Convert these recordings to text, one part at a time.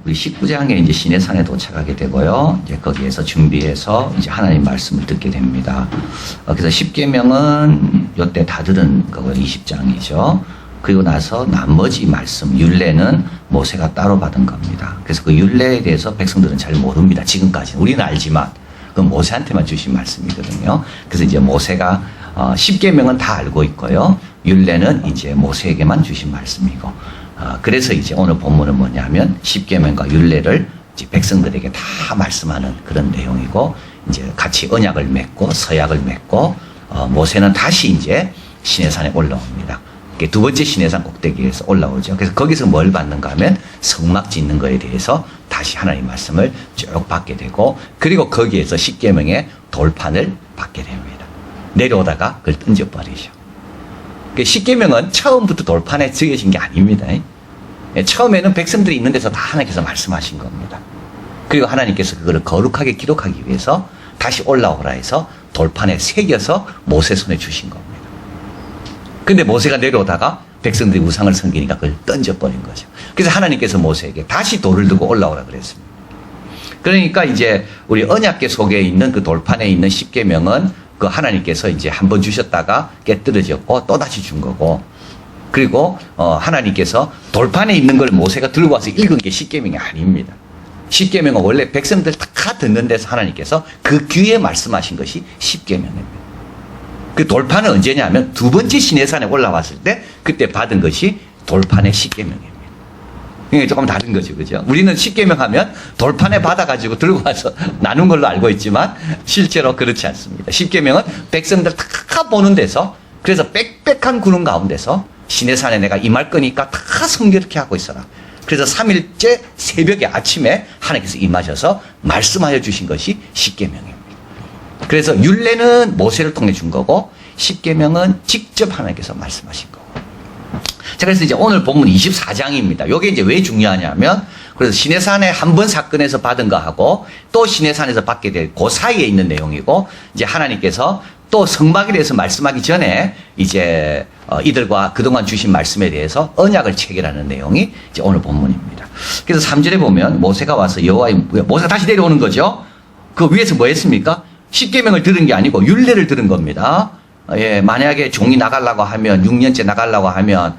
우리 19장에 이제 시내산에 도착하게 되고요. 이제 거기에서 준비해서 이제 하나님 말씀을 듣게 됩니다. 그래서 10계명은 요때 다 들은 거고요. 20장이죠. 그리고 나서 나머지 말씀, 율례는 모세가 따로 받은 겁니다. 그래서 그 율례에 대해서 백성들은 잘 모릅니다. 지금까지는. 우리는 알지만 그건 모세한테만 주신 말씀이거든요. 그래서 이제 모세가 10계명은 다 알고 있고요. 율례는 이제 모세에게만 주신 말씀이고, 그래서 이제 오늘 본문은 뭐냐면 10계명과 율례를 이제 백성들에게 다 말씀하는 그런 내용이고, 이제 같이 언약을 맺고 서약을 맺고, 모세는 다시 이제 시내산에 올라옵니다. 두 번째 시내산 꼭대기에서 올라오죠. 그래서 거기서 뭘 받는가 하면 성막 짓는 거에 대해서 다시 하나님 말씀을 쭉 받게 되고, 그리고 거기에서 10계명의 돌판을 받게 됩니다. 내려오다가 그걸 던져버리죠. 10계명은 처음부터 돌판에 적여진 게 아닙니다. 처음에는 백성들이 있는 데서 다 하나님께서 말씀하신 겁니다. 그리고 하나님께서 그거를 거룩하게 기록하기 위해서 다시 올라오라 해서 돌판에 새겨서 모세 손에 주신 겁니다. 근데 모세가 내려오다가 백성들이 우상을 섬기니까 그걸 던져버린 거죠. 그래서 하나님께서 모세에게 다시 돌을 들고 올라오라 그랬습니다. 그러니까 이제 우리 언약궤 속에 있는 그 돌판에 있는 10계명은 그 하나님께서 이제 한번 주셨다가 깨뜨려졌고 또 다시 준 거고, 그리고 하나님께서 돌판에 있는 걸 모세가 들고 와서 읽은 게 10계명이 아닙니다. 10계명은 원래 백성들 다 듣는 데서 하나님께서 그 귀에 말씀하신 것이 10계명입니다. 그 돌판은 언제냐면 두 번째 시내산에 올라왔을 때 그때 받은 것이 돌판의 10계명입니다. 이게 조금 다른 거죠, 그죠? 우리는 10계명 하면 돌판에 받아가지고 들고 와서 나눈 걸로 알고 있지만 실제로 그렇지 않습니다. 10계명은 백성들 다 보는 데서, 그래서 빽빽한 구름 가운데서 시내산에 내가 임할 거니까 다 성결케 하고 있어라. 그래서 3일째 새벽에 아침에 하나님께서 임하셔서 말씀하여 주신 것이 10계명입니다. 그래서 율례는 모세를 통해 준 거고 10계명은 직접 하나님께서 말씀하신 거고. 자, 그래서 이제 오늘 본문 24장입니다. 요게 이제 왜 중요하냐면, 그래서 시내산에 한 번 사건에서 받은 거하고 또 시내산에서 받게 될 그 사이에 있는 내용이고, 이제 하나님께서 또 성막에 대해서 말씀하기 전에 이제 이들과 그동안 주신 말씀에 대해서 언약을 체결하는 내용이 이제 오늘 본문입니다. 그래서 3절에 보면 모세가 와서 모세가 다시 내려오는 거죠. 그 위에서 뭐 했습니까? 10계명을 들은 게 아니고 율례를 들은 겁니다. 예, 만약에 종이 나가려고 하면 6년째 나가려고 하면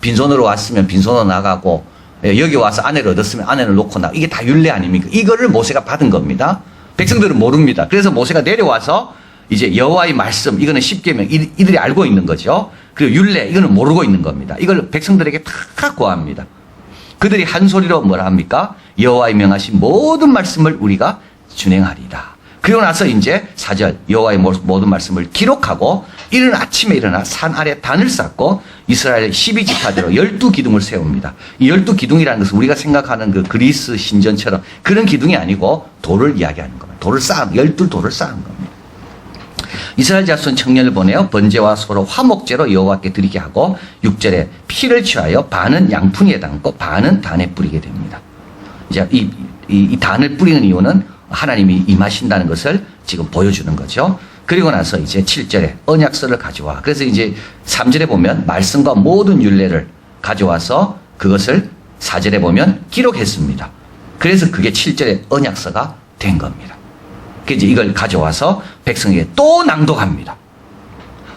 빈손으로 왔으면 빈손으로 나가고, 예, 여기 와서 아내를 얻었으면 아내를 놓고 이게 다 율례 아닙니까? 이거를 모세가 받은 겁니다. 백성들은 모릅니다. 그래서 모세가 내려와서 이제 여호와의 말씀, 이거는 10계명, 이들이 알고 있는 거죠. 그리고 율례, 이거는 모르고 있는 겁니다. 이걸 백성들에게 다 고합니다. 그들이 한 소리로 뭐라 합니까? 여호와의 명하신 모든 말씀을 우리가 준행하리다. 그리고 나서 이제 4절 여호와의 모든 말씀을 기록하고 이른 아침에 일어나 산 아래 단을 쌓고 이스라엘 12지파대로 12기둥을 세웁니다. 이 12기둥이라는 것은 우리가 생각하는 그 그리스 신전처럼 그런 기둥이 아니고 돌을 이야기하는 겁니다. 돌을 쌓은 12돌을 쌓은 겁니다. 이스라엘 자손 청년을 보내어 번제와 소로 화목제로 여호와께 드리게 하고 6절에 피를 취하여 반은 양푼에 담고 반은 단에 뿌리게 됩니다. 이제 이 단을 뿌리는 이유는 하나님이 임하신다는 것을 지금 보여주는 거죠. 그리고 나서 이제 7절에 언약서를 가져와. 그래서 이제 3절에 보면 말씀과 모든 율례를 가져와서 그것을 4절에 보면 기록했습니다. 그래서 그게 7절에 언약서가 된 겁니다. 그래서 이걸 가져와서 백성에게 또 낭독합니다.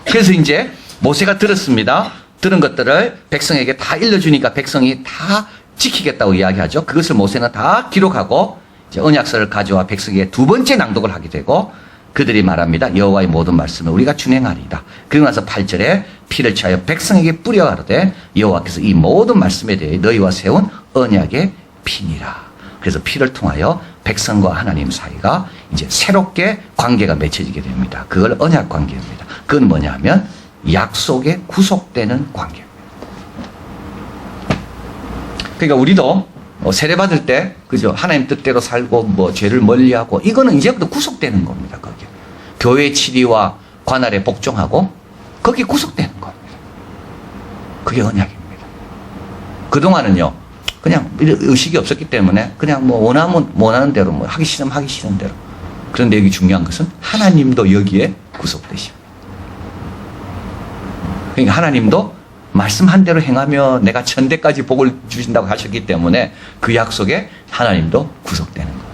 그래서 이제 모세가 들었습니다. 들은 것들을 백성에게 다 일러주니까 백성이 다 지키겠다고 이야기하죠. 그것을 모세는 다 기록하고 이제 언약서를 가져와 백성에게 두 번째 낭독을 하게 되고, 그들이 말합니다. 여호와의 모든 말씀을 우리가 준행하리이다. 그리고 나서 8절에 피를 취하여 백성에게 뿌려 가로되 여호와께서 이 모든 말씀에 대해 너희와 세운 언약의 피니라. 그래서 피를 통하여 백성과 하나님 사이가 이제 새롭게 관계가 맺혀지게 됩니다. 그걸 언약 관계입니다. 그건 뭐냐 하면 약속에 구속되는 관계입니다. 그러니까 우리도 세례받을 때, 그죠? 하나님 뜻대로 살고, 죄를 멀리하고, 이거는 이제부터 구속되는 겁니다, 거기. 교회 치리와 관할에 복종하고, 거기 구속되는 겁니다. 그게 언약입니다. 그동안은요, 그냥 의식이 없었기 때문에, 그냥 원하면 원하는 대로, 하기 싫으면 하기 싫은 대로. 그런데 여기 중요한 것은 하나님도 여기에 구속되십니다. 그러니까 하나님도 말씀한 대로 행하며 내가 천대까지 복을 주신다고 하셨기 때문에 그 약속에 하나님도 구속되는 거예요.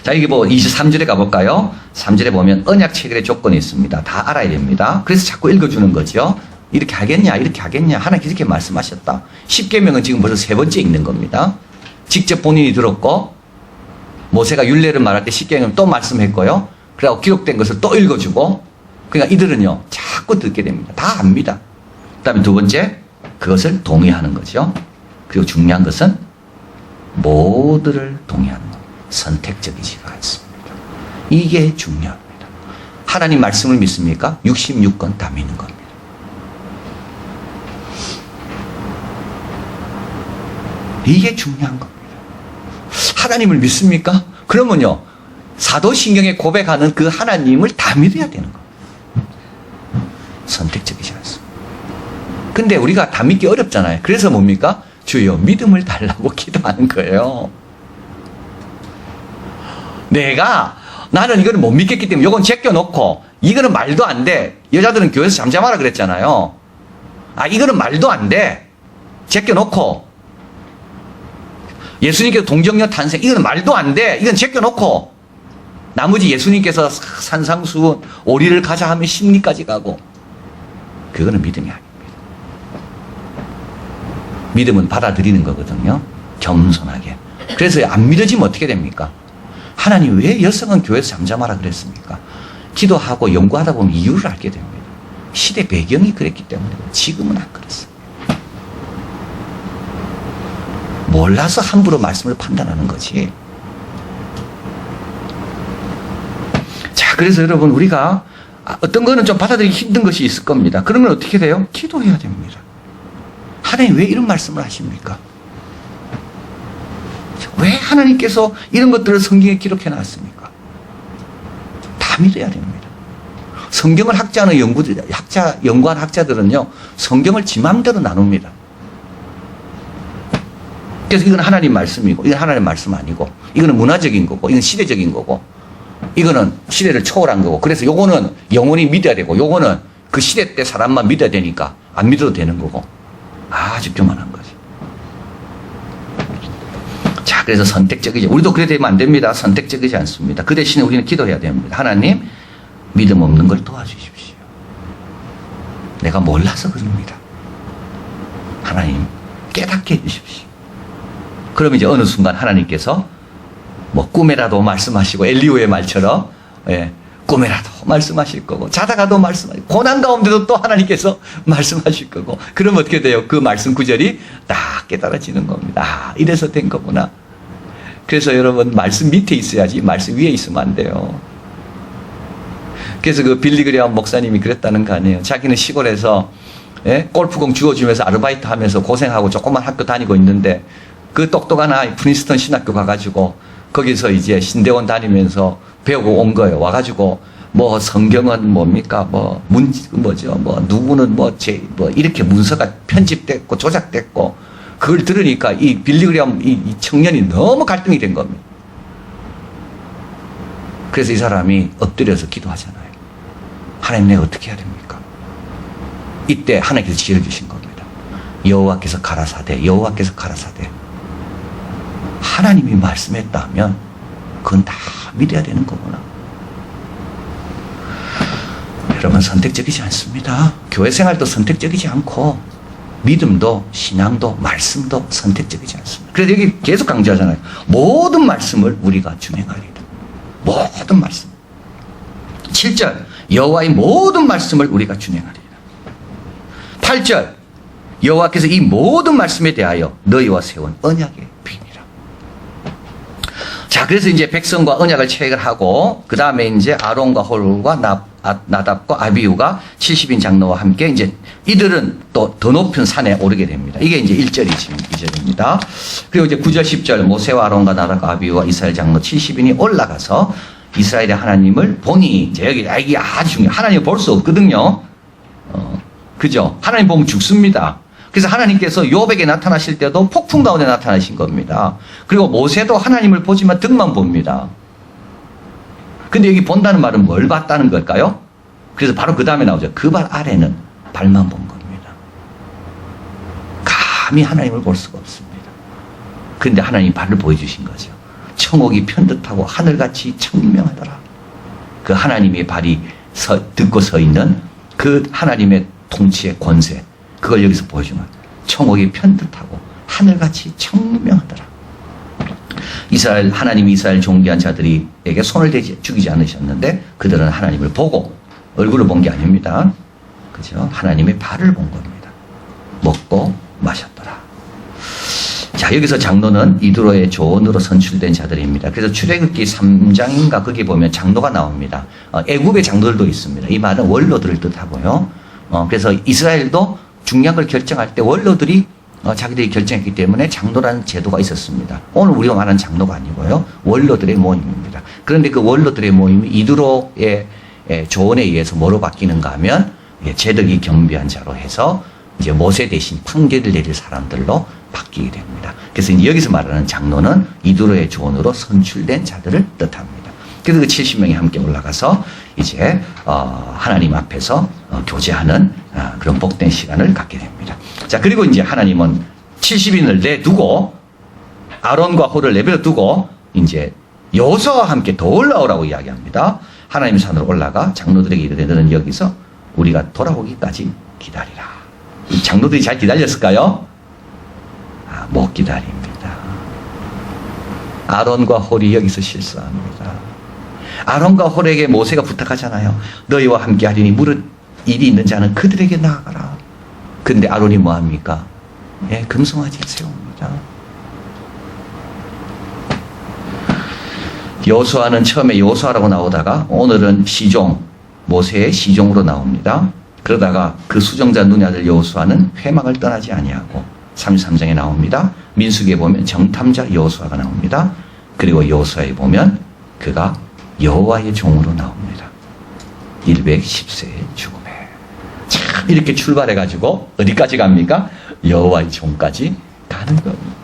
자, 이게 뭐 23절에 가볼까요? 3절에 보면 언약 체결의 조건이 있습니다. 다 알아야 됩니다. 그래서 자꾸 읽어주는 거죠. 이렇게 하겠냐, 이렇게 하겠냐. 하나님께서 이렇게 말씀하셨다. 10계명은 지금 벌써 3번째 읽는 겁니다. 직접 본인이 들었고, 모세가 율례를 말할 때 10계명 또 말씀했고요. 그리고 기록된 것을 또 읽어주고, 그러니까 이들은요, 자꾸 듣게 됩니다. 다 압니다. 그 다음에 두 번째, 그것을 동의하는 거죠. 그리고 중요한 것은 모두를 동의하는 것. 선택적이지가 않습니다. 이게 중요합니다. 하나님 말씀을 믿습니까? 66권 다 믿는 겁니다. 이게 중요한 겁니다. 하나님을 믿습니까? 그러면요, 사도신경에 고백하는 그 하나님을 다 믿어야 되는 겁니다. 선택적이지 않습니다. 근데 우리가 다 믿기 어렵잖아요. 그래서 뭡니까? 주여 믿음을 달라고 기도하는 거예요. 나는 이거를 못 믿겠기 때문에 이건 제껴놓고, 이거는 말도 안 돼. 여자들은 교회에서 잠잠하라 그랬잖아요. 이거는 말도 안 돼. 제껴놓고, 예수님께서 동정녀 탄생, 이거는 말도 안 돼. 이건 제껴놓고, 나머지 예수님께서 산상수훈, 오리를 가자 하면 심리까지 가고, 그거는 믿음이 아닙니다. 믿음은 받아들이는 거거든요. 겸손하게. 그래서 안 믿어지면 어떻게 됩니까? 하나님 왜 여성은 교회에서 잠잠하라 그랬습니까? 기도하고 연구하다 보면 이유를 알게 됩니다. 시대 배경이 그랬기 때문에. 지금은 안 그렇습니다. 몰라서 함부로 말씀을 판단하는 거지. 자, 그래서 여러분, 우리가 어떤 거는 좀 받아들이기 힘든 것이 있을 겁니다. 그러면 어떻게 돼요? 기도해야 됩니다. 하나님 왜 이런 말씀을 하십니까? 왜 하나님께서 이런 것들을 성경에 기록해 놨습니까? 다 믿어야 됩니다. 성경을 연구한 학자들은요, 성경을 지 맘대로 나눕니다. 그래서 이건 하나님 말씀이고, 이건 하나님 말씀 아니고, 이거는 문화적인 거고, 이건 시대적인 거고, 이거는 시대를 초월한 거고, 그래서 요거는 영원히 믿어야 되고, 요거는 그 시대 때 사람만 믿어야 되니까 안 믿어도 되는 거고, 아주 교만한 거지. 자, 그래서 선택적이지. 우리도 그래 되면 안 됩니다. 선택적이지 않습니다. 그 대신에 우리는 기도해야 됩니다. 하나님, 믿음 없는 걸 도와주십시오. 내가 몰라서 그럽니다. 하나님, 깨닫게 해주십시오. 그럼 이제 어느 순간 하나님께서 뭐 꿈에라도 말씀하시고, 엘리후의 말처럼, 꿈에라도 말씀하실 거고, 자다가도 말씀하시고, 고난 가운데도 또 하나님께서 말씀하실 거고, 그럼 어떻게 돼요? 그 말씀 구절이 딱 깨달아지는 겁니다. 이래서 된 거구나. 그래서 여러분, 말씀 밑에 있어야지 말씀 위에 있으면 안 돼요. 그래서 그 빌리 그레엄 목사님이 그랬다는 거 아니에요. 자기는 시골에서 골프공 주워주면서 아르바이트 하면서 고생하고 조그만 학교 다니고 있는데, 그 똑똑한 아이 프린스턴 신학교 가가지고 거기서 이제 신대원 다니면서 배우고 온 거예요. 와가지고 뭐 성경은 뭡니까? 누구는 이렇게 문서가 편집됐고 조작됐고, 그걸 들으니까 이 빌리 그레엄 이 청년이 너무 갈등이 된 겁니다. 그래서 이 사람이 엎드려서 기도하잖아요. 하나님, 내가 어떻게 해야 됩니까? 이때 하나님께서 지혜를 주신 겁니다. 여호와께서 가라사대, 여호와께서 가라사대. 하나님이 말씀했다면 그건 다 믿어야 되는 거구나. 여러분, 선택적이지 않습니다. 교회 생활도 선택적이지 않고, 믿음도 신앙도 말씀도 선택적이지 않습니다. 그래서 여기 계속 강조하잖아요. 모든 말씀을 우리가 준행하리라. 모든 말씀. 7절, 여호와의 모든 말씀을 우리가 준행하리라. 8절, 여호와께서 이 모든 말씀에 대하여 너희와 세운 언약의 비밀이라. 자, 그래서 이제 백성과 언약을 체결하고, 그 다음에 이제 아론과 홀과 나답과 아비후가 70인 장로와 함께 이제 이들은 또 더 높은 산에 오르게 됩니다. 이게 이제 1절입니다. 그리고 이제 9절, 10절, 모세와 아론과 나답과 아비후와 이스라엘 장로 70인이 올라가서 이스라엘의 하나님을 보니, 이제 여기 이게 아주 중요해요. 하나님을 볼 수 없거든요. 그죠? 하나님 보면 죽습니다. 그래서 하나님께서 요백에 나타나실 때도 폭풍 가운데 나타나신 겁니다. 그리고 모세도 하나님을 보지만 등만 봅니다. 근데 여기 본다는 말은 뭘 봤다는 걸까요? 그래서 바로 그 다음에 나오죠. 그 발 아래는 발만 본 겁니다. 감히 하나님을 볼 수가 없습니다. 그런데 하나님이 발을 보여주신 거죠. 청옥이 편듯하고 하늘같이 청명하더라. 그 하나님의 발이 듣고 서 있는 그 하나님의 통치의 권세, 그걸 여기서 보여주면 청옥이 편듯하고 하늘같이 청명하더라. 하나님이 이스라엘 종기한 자들에게 손을 대지 죽이지 않으셨는데 그들은 하나님을 보고 얼굴을 본 게 아닙니다. 그죠? 하나님의 발을 본 겁니다. 먹고 마셨더라. 자, 여기서 장로는 이드로의 조언으로 선출된 자들입니다. 그래서 출애굽기 3장인가 거기 보면 장로가 나옵니다. 애굽의 장로들도 있습니다. 이 말은 원로들을 뜻하고요. 그래서 이스라엘도 중요한 걸 결정할 때 원로들이 자기들이 결정했기 때문에 장로라는 제도가 있었습니다. 오늘 우리가 말하는 장로가 아니고요. 원로들의 모임입니다. 그런데 그 원로들의 모임이 이드로의 조언에 의해서 뭐로 바뀌는가 하면 제덕이 경비한 자로 해서 이제 모세 대신 판결을 내릴 사람들로 바뀌게 됩니다. 그래서 여기서 말하는 장로는 이드로의 조언으로 선출된 자들을 뜻합니다. 그래서 그 70명이 함께 올라가서 이제 하나님 앞에서 교제하는 그런 복된 시간을 갖게 됩니다. 자, 그리고 이제 하나님은 70인을 내두고 아론과 홀을 내버려두고 이제 여호수아와 함께 더 올라오라고 이야기합니다. 하나님 산으로 올라가 장로들에게 이르되 너는 여기서 우리가 돌아오기까지 기다리라. 장로들이 잘 기다렸을까요? 못 기다립니다. 아론과 홀이 여기서 실수합니다. 아론과 홀에게 모세가 부탁하잖아요. 너희와 함께 하리니 무릇 일이 있는 자는 그들에게 나아가라. 근데 아론이 뭐합니까? 금송아지를 세웁니다. 여호수아는 처음에 여호수아라고 나오다가 오늘은 시종, 모세의 시종으로 나옵니다. 그러다가 그 수정자 눈의 아들 여호수아는 회막을 떠나지 아니하고 33장에 나옵니다. 민수기에 보면 정탐자 여호수아가 나옵니다. 그리고 여호수아에 보면 그가 여호와의 종으로 나옵니다. 110세의 죽음에. 참 이렇게 출발해가지고 어디까지 갑니까? 여호와의 종까지 가는 겁니다.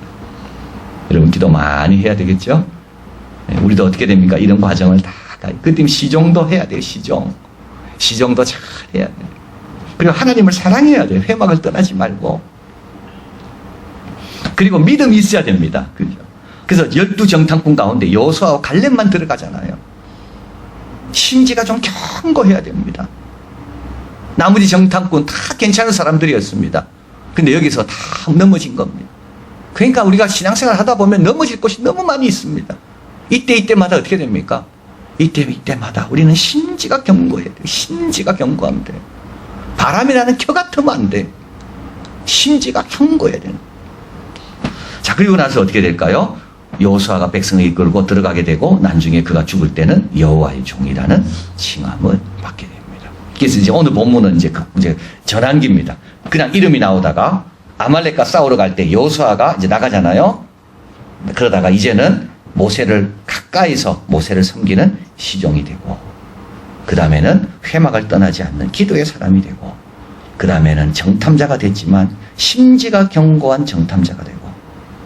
여러분 기도 많이 해야 되겠죠? 우리도 어떻게 됩니까? 이런 과정을 다 그 때문에 시종도 해야 돼요. 시종도 잘 해야 돼요. 그리고 하나님을 사랑해야 돼요. 회막을 떠나지 말고. 그리고 믿음이 있어야 됩니다. 그죠? 그래서 12정탐꾼 가운데 여호수아와 갈렙만 들어가잖아요. 심지가 좀 견고해야 됩니다. 나머지 정탐꾼 다 괜찮은 사람들이었습니다. 근데 여기서 다 넘어진 겁니다. 그러니까 우리가 신앙생활 하다 보면 넘어질 곳이 너무 많이 있습니다. 이때마다 어떻게 됩니까? 이때마다 우리는 심지가 견고해야 돼요. 심지가 견고하면 돼요. 바람이라는 켜 같으면 안 돼. 심지가 견고해야 돼요. 자, 그리고 나서 어떻게 될까요? 여호수아가 백성을 이끌고 들어가게 되고 나중에 그가 죽을 때는 여호와의 종이라는 칭함을 받게 됩니다. 그래서 이제 오늘 본문은 이제 전환기입니다. 그냥 이름이 나오다가 아말렉과 싸우러 갈 때 여호수아가 이제 나가잖아요. 그러다가 이제는 모세를 가까이서 모세를 섬기는 시종이 되고, 그 다음에는 회막을 떠나지 않는 기도의 사람이 되고, 그 다음에는 정탐자가 됐지만 심지가 견고한 정탐자가 되고,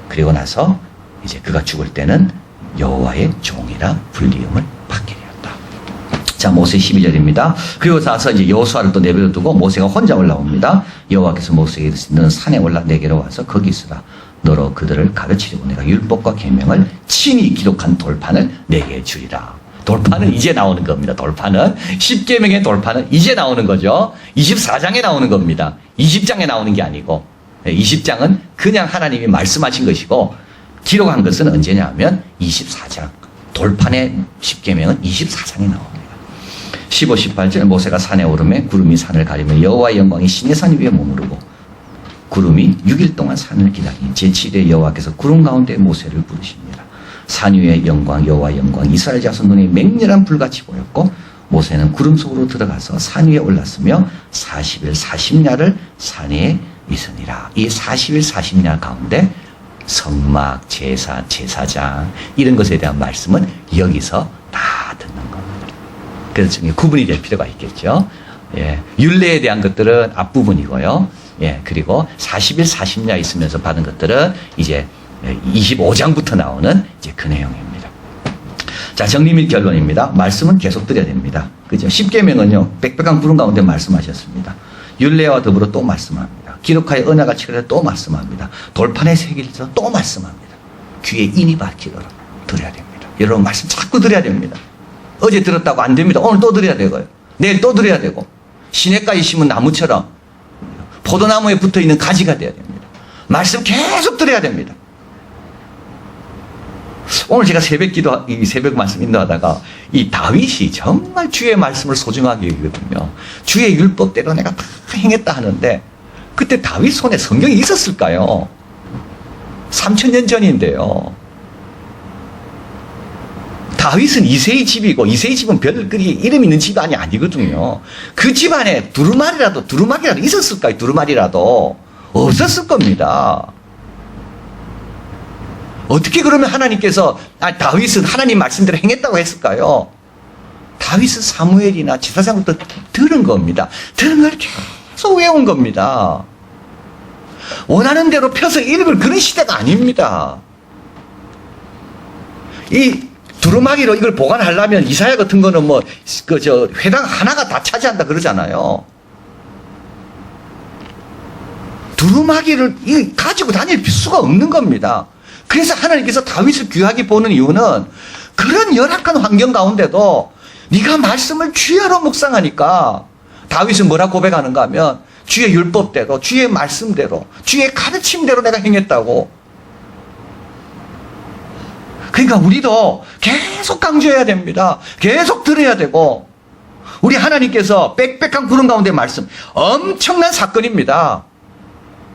그리고 나서 이제 그가 죽을 때는 여호와의 종이라 불리움을 받게 되었다. 자, 모세 12절입니다. 그리고 나서 이제 여호수아를 또 내버려두고 모세가 혼자 올라옵니다. 여호와께서 모세에게 이르시되 너는 산에 올라 내게로 와서 거기 있으라. 너로 그들을 가르치려고 내가 율법과 계명을 친히 기록한 돌판을 내게 주리라. 돌판은 이제 나오는 겁니다. 돌판은 10계명의 돌판은 이제 나오는 거죠. 24장에 나오는 겁니다. 20장에 나오는 게 아니고 20장은 그냥 하나님이 말씀하신 것이고 기록한 것은 언제냐 하면 24장. 돌판의 10계명은 24장에 나옵니다. 15, 18절 모세가 산에 오르매 구름이 산을 가리며 여호와의 영광이 시내산 위에 머무르고 구름이 6일 동안 산을 기다리니 제7회 여호와께서 구름 가운데 모세를 부르십니다. 산 위의 영광 여호와의 영광 이스라엘 자손 눈에 맹렬한 불같이 보였고 모세는 구름 속으로 들어가서 산 위에 올랐으며 40일 40야를 산 위에 있으니라. 이 40일 40야 가운데 성막, 제사, 제사장 이런 것에 대한 말씀은 여기서 다 듣는 겁니다. 그래서 구분이 될 필요가 있겠죠. 율례에 대한 것들은 앞부분이고요. 그리고 40일 40야 있으면서 받은 것들은 이제 25장부터 나오는 이제 그 내용입니다. 자, 정리 및 결론입니다. 말씀은 계속 드려야 됩니다. 그죠? 10계명은요, 빽빽한 구름 가운데 말씀하셨습니다. 율례와 더불어 또 말씀합니다. 기록하여 언약을 체결해 또 말씀합니다. 돌판에 새길서 또 말씀합니다. 귀에 인이 박히도록 드려야 됩니다. 여러분 말씀 자꾸 드려야 됩니다. 어제 들었다고 안 됩니다. 오늘 또 드려야 되고요. 내일 또 드려야 되고 시냇가에 심은 나무처럼 포도나무에 붙어있는 가지가 돼야 됩니다. 말씀 계속 드려야 됩니다. 오늘 제가 새벽 말씀 인도하다가 이 다윗이 정말 주의 말씀을 소중하게 여기거든요. 주의 율법대로 내가 다 행했다 하는데 그때 다윗 손에 성경이 있었을까요? 3000년 전인데요. 다윗은 이새의 집이고 이새의 집은 별 그리 이름 있는 집안이 아니거든요. 그 집안에 두루마리라도 있었을까요? 두루마리라도 없었을 겁니다. 어떻게 그러면 하나님께서 다윗은 하나님 말씀대로 행했다고 했을까요? 다윗은 사무엘이나 제사장부터 들은 겁니다. 들은 걸 계속 외운 겁니다. 원하는 대로 펴서 읽을 그런 시대가 아닙니다. 이 두루마기로 이걸 보관하려면 이사야 같은 거는 회당 하나가 다 차지한다 그러잖아요. 두루마기를 가지고 다닐 수가 없는 겁니다. 그래서 하나님께서 다윗을 귀하게 보는 이유는 그런 열악한 환경 가운데도 네가 말씀을 주야로 묵상하니까 다윗은 뭐라 고백하는가 하면 주의 율법대로 주의 말씀대로 주의 가르침대로 내가 행했다고. 그러니까 우리도 계속 강조해야 됩니다. 계속 들어야 되고 우리 하나님께서 빽빽한 구름 가운데 말씀 엄청난 사건입니다.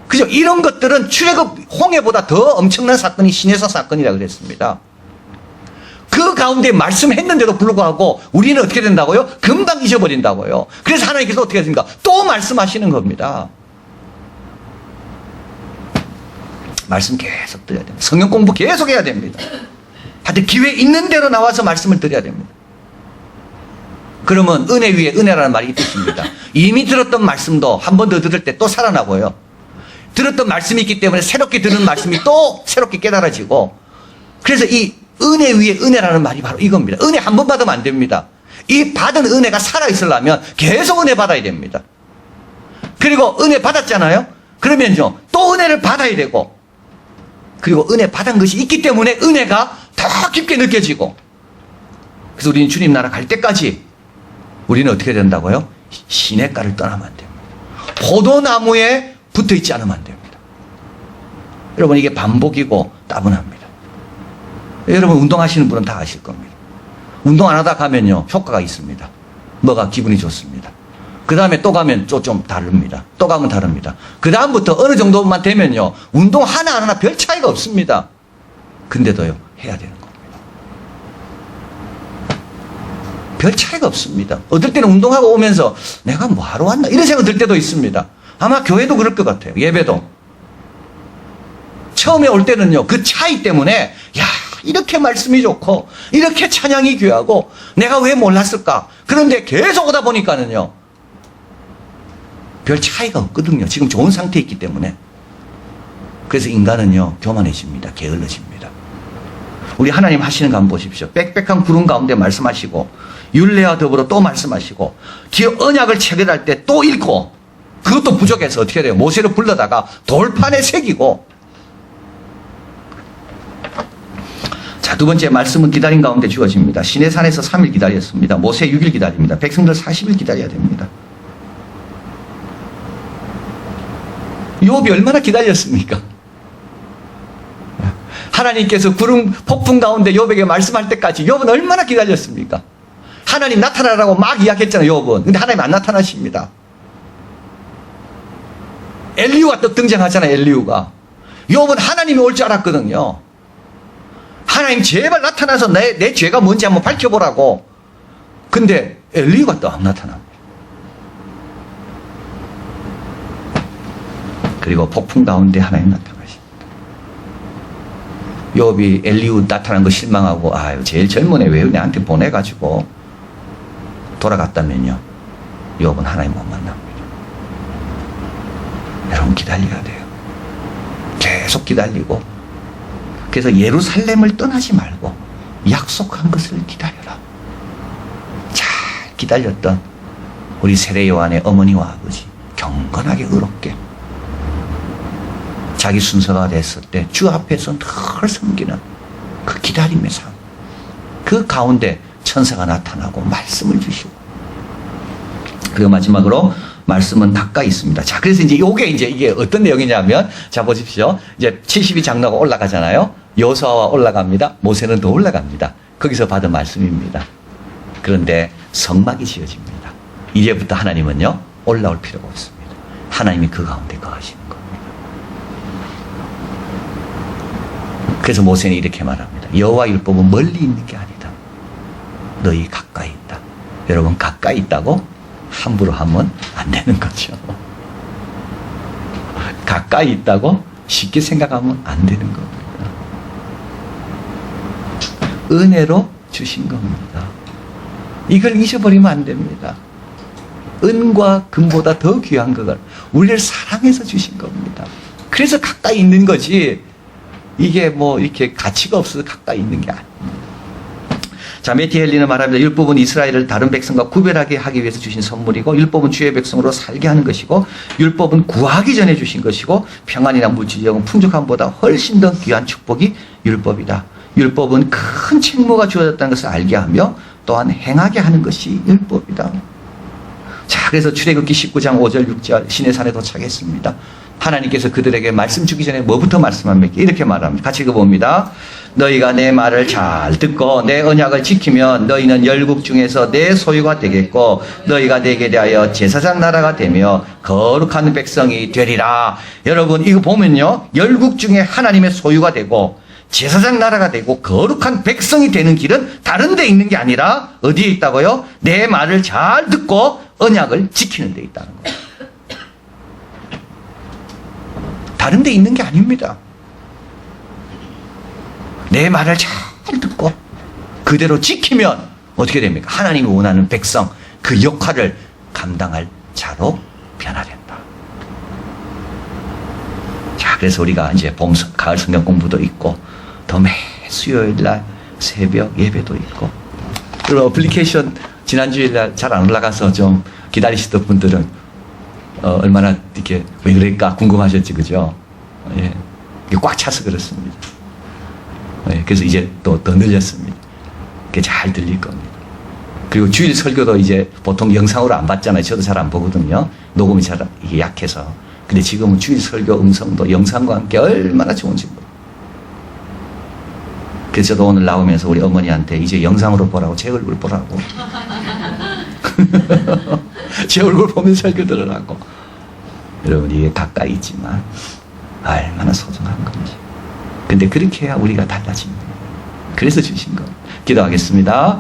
그죠? 이런 것들은 출애굽 홍해보다 더 엄청난 사건이 시내사 사건이라고 그랬습니다. 그 가운데 말씀했는데도 불구하고 우리는 어떻게 된다고요? 금방 잊어버린다고요. 그래서 하나님께서 어떻게 하십니까? 또 말씀하시는 겁니다. 말씀 계속 드려야 됩니다. 성경 공부 계속 해야 됩니다. 하여튼 기회 있는 대로 나와서 말씀을 드려야 됩니다. 그러면 은혜 위에 은혜라는 말이 있습니다. 이미 들었던 말씀도 한 번 더 들을 때 또 살아나고요. 들었던 말씀이 있기 때문에 새롭게 듣는 말씀이 또 새롭게 깨달아지고 그래서 이 은혜 위에 은혜라는 말이 바로 이겁니다. 은혜 한 번 받으면 안 됩니다. 이 받은 은혜가 살아있으려면 계속 은혜 받아야 됩니다. 그리고 은혜 받았잖아요. 그러면요 또 은혜를 받아야 되고 그리고 은혜 받은 것이 있기 때문에 은혜가 더 깊게 느껴지고 그래서 우리는 주님 나라 갈 때까지 우리는 어떻게 된다고요? 시냇가를 떠나면 안 됩니다. 포도나무에 붙어있지 않으면 안 됩니다. 여러분 이게 반복이고 따분합니다. 여러분 운동하시는 분은 다 아실 겁니다. 운동 안 하다 가면요 효과가 있습니다. 뭐가 기분이 좋습니다. 그 다음에 또 가면 좀 다릅니다. 또 가면 다릅니다. 그 다음부터 어느 정도만 되면요 운동 하나 별 차이가 없습니다. 근데도요 해야 되는 겁니다. 별 차이가 없습니다. 어떨 때는 운동하고 오면서 내가 뭐 하러 왔나 이런 생각 들 때도 있습니다. 아마 교회도 그럴 것 같아요. 예배도 처음에 올 때는요 그 차이 때문에 야 이렇게 말씀이 좋고 이렇게 찬양이 귀하고 내가 왜 몰랐을까. 그런데 계속 오다 보니까는요 별 차이가 없거든요. 지금 좋은 상태에 있기 때문에. 그래서 인간은요 교만해집니다. 게을러집니다. 우리 하나님 하시는 거 한번 보십시오. 빽빽한 구름 가운데 말씀하시고 율례와 더불어 또 말씀하시고 언약을 체결할 때 또 읽고 그것도 부족해서 어떻게 돼요? 모세를 불러다가 돌판에 새기고. 자, 두 번째 말씀은 기다린 가운데 주어집니다. 시내산에서 3일 기다렸습니다. 모세 6일 기다립니다. 백성들 40일 기다려야 됩니다. 욥이 얼마나 기다렸습니까? 하나님께서 구름 폭풍 가운데 욥에게 말씀할 때까지 욥은 얼마나 기다렸습니까? 하나님 나타나라고 막 이야기했잖아요, 욥은. 근데 하나님 안 나타나십니다. 엘리우가 또 등장하잖아요, 엘리우가. 욥은 하나님이 올 줄 알았거든요. 하나님 제발 나타나서 내 죄가 뭔지 한번 밝혀보라고. 근데 엘리우가 또 안 나타납니다. 그리고 폭풍 가운데 하나님 나타나십니다. 욥이 엘리우 나타난 거 실망하고 아유 제일 젊은 애 왜 내한테 보내가지고 돌아갔다면요 욥은 하나님 못 만납니다. 여러분 기다려야 돼요. 계속 기다리고 그래서 예루살렘을 떠나지 말고 약속한 것을 기다려라. 잘 기다렸던 우리 세례 요한의 어머니와 아버지 경건하게 의롭게 자기 순서가 됐을 때 주 앞에서 늘 섬기는 그 기다림의 삶. 그 가운데 천사가 나타나고 말씀을 주시고. 그리고 마지막으로 말씀은 가까이 있습니다. 자, 그래서 이게 어떤 내용이냐면, 자, 보십시오. 이제 70이 장로가 올라가잖아요. 여호수아와 올라갑니다. 모세는 더 올라갑니다. 거기서 받은 말씀입니다. 그런데 성막이 지어집니다. 이제부터 하나님은요, 올라올 필요가 없습니다. 하나님이 그 가운데 거하시는 겁니다. 그래서 모세는 이렇게 말합니다. 여호와 율법은 멀리 있는 게 아니다. 너희 가까이 있다. 여러분, 가까이 있다고 함부로 하면 안 되는 거죠. 가까이 있다고 쉽게 생각하면 안 되는 겁니다. 은혜로 주신 겁니다. 이걸 잊어버리면 안 됩니다. 은과 금보다 더 귀한 그걸 우리를 사랑해서 주신 겁니다. 그래서 가까이 있는 거지, 이게 뭐 이렇게 가치가 없어서 가까이 있는 게 아닙니다. 자, 매티 헬리는 말합니다. 율법은 이스라엘을 다른 백성과 구별하게 하기 위해서 주신 선물이고, 율법은 주의 백성으로 살게 하는 것이고, 율법은 구하기 전에 주신 것이고, 평안이나 물질적인 풍족함보다 훨씬 더 귀한 축복이 율법이다. 율법은 큰 책무가 주어졌다는 것을 알게 하며 또한 행하게 하는 것이 율법이다. 자, 그래서 출애굽기 19장 5절 6절 시내산에 도착했습니다. 하나님께서 그들에게 말씀 주기 전에 뭐부터 말씀합니까? 이렇게 말합니다. 같이 읽어봅니다. 너희가 내 말을 잘 듣고 내 언약을 지키면 너희는 열국 중에서 내 소유가 되겠고, 너희가 내게 대하여 제사장 나라가 되며 거룩한 백성이 되리라. 여러분, 이거 보면요, 열국 중에 하나님의 소유가 되고 제사장 나라가 되고 거룩한 백성이 되는 길은 다른 데 있는 게 아니라 어디에 있다고요? 내 말을 잘 듣고 언약을 지키는 데 있다는 거예요. 다른 데 있는 게 아닙니다. 내 말을 잘 듣고 그대로 지키면 어떻게 됩니까? 하나님이 원하는 백성, 그 역할을 감당할 자로 변화된다. 자, 그래서 우리가 이제 가을 성경 공부도 있고, 더 매 수요일 날 새벽 예배도 있고, 그리고 어플리케이션 지난주일 날 잘 안 올라가서 좀 기다리시던 분들은 얼마나 이렇게 왜 그럴까 궁금하셨지, 그죠? 예, 이게 꽉 차서 그렇습니다. 예, 그래서 이제 또 더 늘렸습니다. 그게 잘 들릴 겁니다. 그리고 주일 설교도 이제 보통 영상으로 안 봤잖아요. 저도 잘 안 보거든요. 녹음이 잘 이게 약해서. 근데 지금은 주일 설교 음성도 영상과 함께 얼마나 좋은지 몰라요. 그래서 저도 오늘 나오면서 우리 어머니한테 이제 영상으로 보라고, 제 얼굴 보라고. 제 얼굴 보면서 설교 들으라고. 여러분, 이게 가까이 있지만 얼마나 소중한 건지. 근데 그렇게 해야 우리가 달라집니다. 그래서 주신 거. 기도하겠습니다.